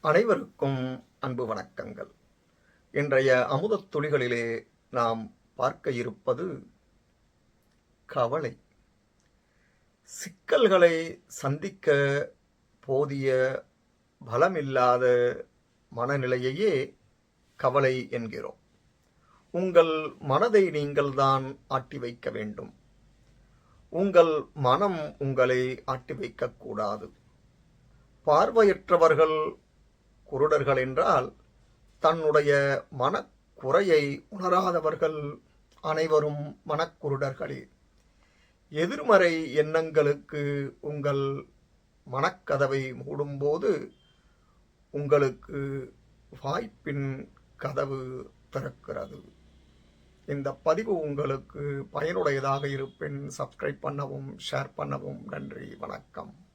அனைவருக்கும் அன்பு வணக்கங்கள். இன்றைய அமுதத் துளிகளிலே நாம் பார்க்க இருப்பது கவலை. சிக்கல்களை சந்திக்க போதிய பலமில்லாத மனநிலையையே கவலை என்கிறோம். உங்கள் மனதை நீங்கள்தான் ஆட்டி வைக்க வேண்டும். உங்கள் மனம் உங்களை ஆட்டி வைக்கக்கூடாது. பார்வையற்றவர்கள், குருடர்கள் என்றால் தன்னுடைய மனக்குறையை உணராதவர்கள் அனைவரும் மனக்குருடர்களே. எதிர்மறை எண்ணங்களுக்கு உங்கள் மனக்கதவை மூடும்போது உங்களுக்கு வாய்ப்பின் கதவு திறக்கிறது. இந்த பதிவு உங்களுக்கு பயனுடையதாக இருப்பின் சப்ஸ்கிரைப் பண்ணவும், ஷேர் பண்ணவும். நன்றி, வணக்கம்.